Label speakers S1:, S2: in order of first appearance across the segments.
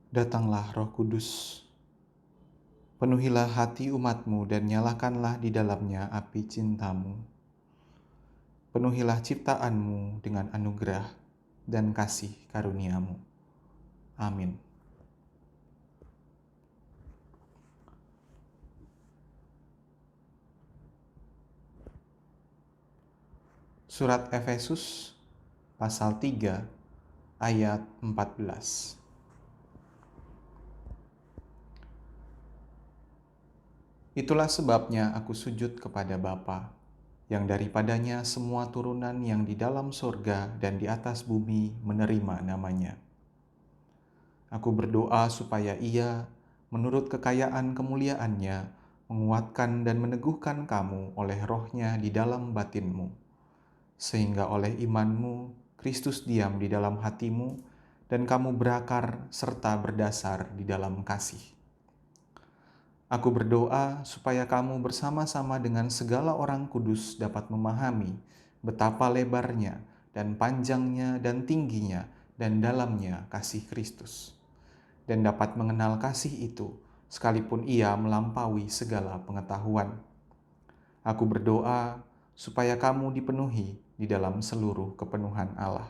S1: Datanglah Roh Kudus, penuhilah hati umat-Mu dan nyalakanlah di dalamnya api cinta-Mu. Penuhilah ciptaan-Mu dengan anugerah dan kasih karunia-Mu. Amin. Surat Efesus pasal 3 ayat 14. Itulah sebabnya aku sujud kepada Bapa, yang daripadanya semua turunan yang di dalam sorga dan di atas bumi menerima namanya. Aku berdoa supaya Ia, menurut kekayaan kemuliaannya, menguatkan dan meneguhkan kamu oleh rohnya di dalam batinmu, sehingga oleh imanmu Kristus diam di dalam hatimu, dan kamu berakar serta berdasar di dalam kasih. Aku berdoa supaya kamu bersama-sama dengan segala orang kudus dapat memahami betapa lebarnya dan panjangnya dan tingginya dan dalamnya kasih Kristus, dan dapat mengenal kasih itu sekalipun ia melampaui segala pengetahuan. Aku berdoa supaya kamu dipenuhi di dalam seluruh kepenuhan Allah.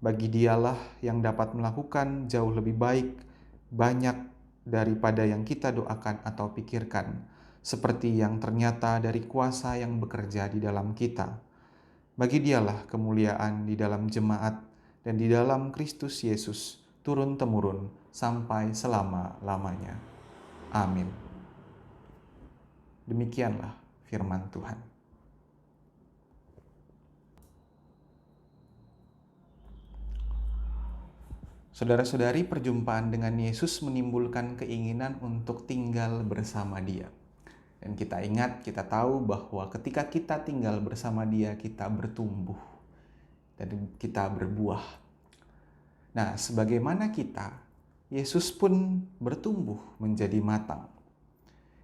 S1: Bagi Dialah yang dapat melakukan jauh lebih baik, banyak daripada yang kita doakan atau pikirkan, seperti yang ternyata dari kuasa yang bekerja di dalam kita. Bagi Dialah kemuliaan di dalam jemaat dan di dalam Kristus Yesus, turun-temurun sampai selama-lamanya. Amin. Demikianlah firman Tuhan. Saudara-saudari, perjumpaan dengan Yesus menimbulkan keinginan untuk tinggal bersama Dia. Dan kita ingat, kita tahu bahwa ketika kita tinggal bersama Dia, kita bertumbuh dan kita berbuah. Nah, sebagaimana kita, Yesus pun bertumbuh menjadi matang.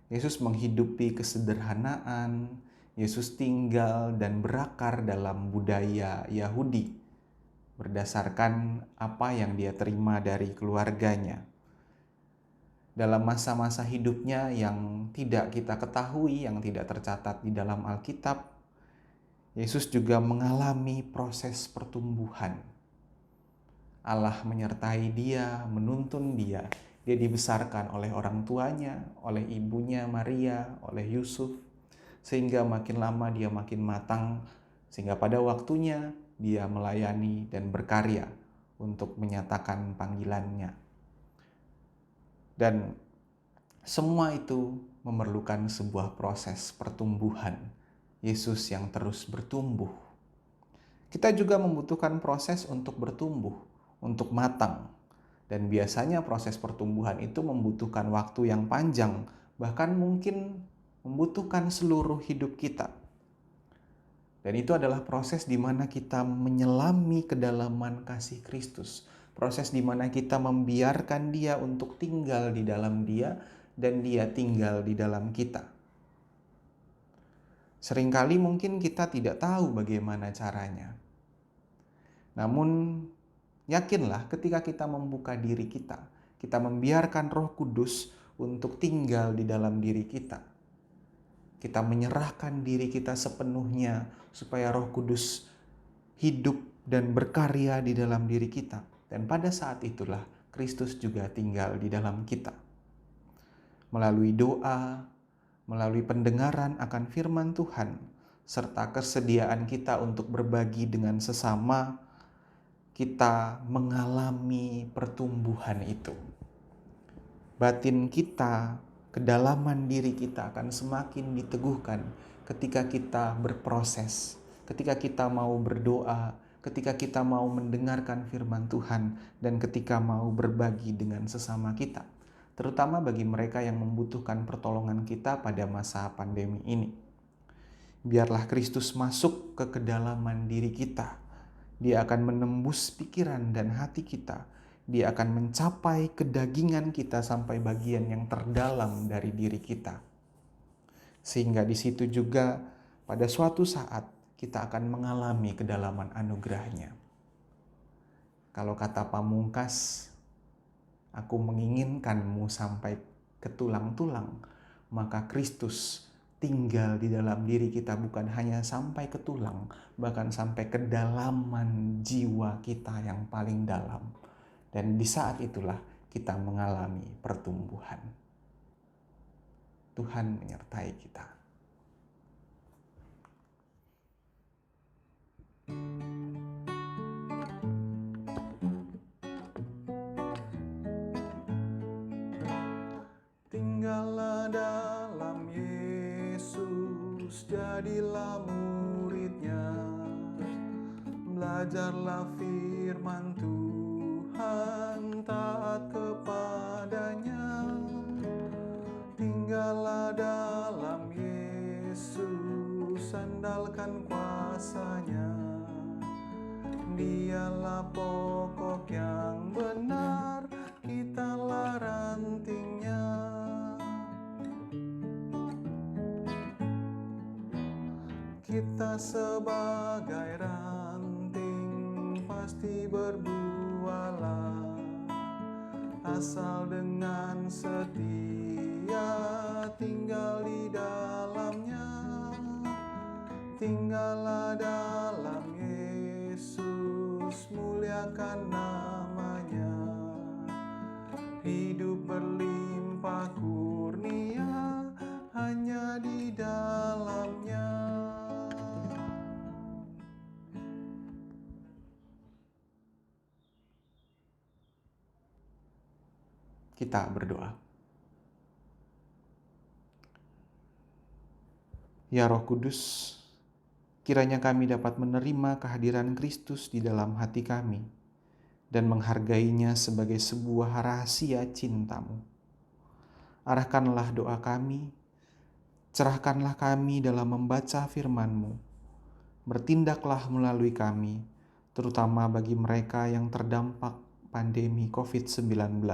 S1: Yesus menghidupi kesederhanaan, Yesus tinggal dan berakar dalam budaya Yahudi, berdasarkan apa yang dia terima dari keluarganya. Dalam masa-masa hidupnya yang tidak kita ketahui, yang tidak tercatat di dalam Alkitab, Yesus juga mengalami proses pertumbuhan. Allah menyertai dia, menuntun dia. Dia dibesarkan oleh orang tuanya, oleh ibunya Maria, oleh Yusuf, sehingga makin lama dia makin matang, sehingga pada waktunya dia melayani dan berkarya untuk menyatakan panggilannya. Dan semua itu memerlukan sebuah proses pertumbuhan. Yesus yang terus bertumbuh. Kita juga membutuhkan proses untuk bertumbuh, untuk matang. Dan biasanya proses pertumbuhan itu membutuhkan waktu yang panjang, bahkan mungkin membutuhkan seluruh hidup kita. Dan itu adalah proses di mana kita menyelami kedalaman kasih Kristus. Proses di mana kita membiarkan Dia untuk tinggal di dalam Dia dan Dia tinggal di dalam kita. Seringkali mungkin kita tidak tahu bagaimana caranya. Namun yakinlah ketika kita membuka diri kita membiarkan Roh Kudus untuk tinggal di dalam diri kita. Kita menyerahkan diri kita sepenuhnya supaya Roh Kudus hidup dan berkarya di dalam diri kita. Dan pada saat itulah Kristus juga tinggal di dalam kita. Melalui doa, melalui pendengaran akan firman Tuhan, serta kesediaan kita untuk berbagi dengan sesama, kita mengalami pertumbuhan itu. Batin kita, kedalaman diri kita akan semakin diteguhkan ketika kita berproses, ketika kita mau berdoa, ketika kita mau mendengarkan firman Tuhan, dan ketika mau berbagi dengan sesama kita, terutama bagi mereka yang membutuhkan pertolongan kita pada masa pandemi ini. Biarlah Kristus masuk ke kedalaman diri kita. Dia akan menembus pikiran dan hati kita. Dia akan mencapai kedagingan kita sampai bagian yang terdalam dari diri kita. Sehingga di situ juga pada suatu saat kita akan mengalami kedalaman anugerahnya. Kalau kata Pamungkas, Aku menginginkanmu sampai ke tulang-tulang, maka Kristus tinggal di dalam diri kita bukan hanya sampai ke tulang, bahkan sampai kedalaman jiwa kita yang paling dalam. Dan di saat itulah kita mengalami pertumbuhan. Tuhan menyertai kita. Tinggallah dalam Yesus, jadilah murid-Nya. Belajarlah firman Tuhan, taat kepadanya. Tinggallah dalam Yesus, andalkan kuasa-Nya. Dialah pokok yang benar, kitalah rantingnya. Kita sebagai ranting pasti berbuahlah, asal dengan setia tinggal di dalamnya. Tinggallah dalam Yesus, muliakan namanya. Hidup berlimpah kurnia hanya di dalamnya. Kita berdoa. Ya Roh Kudus, kiranya kami dapat menerima kehadiran Kristus di dalam hati kami dan menghargainya sebagai sebuah rahasia cinta-Mu. Arahkanlah doa kami, cerahkanlah kami dalam membaca firman-Mu, bertindaklah melalui kami, terutama bagi mereka yang terdampak pandemi COVID-19,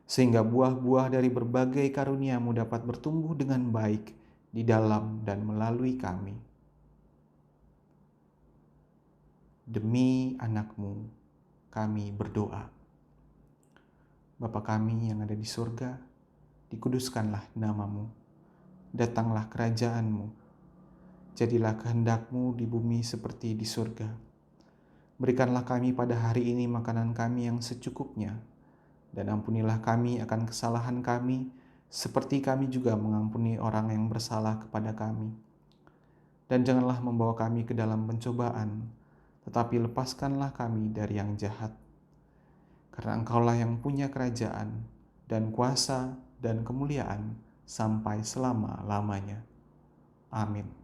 S1: sehingga buah-buah dari berbagai karunia-Mu dapat bertumbuh dengan baik di dalam dan melalui kami. Demi anak-Mu, kami berdoa. Bapa kami yang ada di surga, dikuduskanlah nama-Mu, datanglah kerajaan-Mu, jadilah kehendak-Mu di bumi seperti di surga. Berikanlah kami pada hari ini makanan kami yang secukupnya, dan ampunilah kami akan kesalahan kami, seperti kami juga mengampuni orang yang bersalah kepada kami. Dan janganlah membawa kami ke dalam pencobaan, tetapi lepaskanlah kami dari yang jahat. Karena Engkaulah yang punya kerajaan, dan kuasa, dan kemuliaan, sampai selama-lamanya. Amin.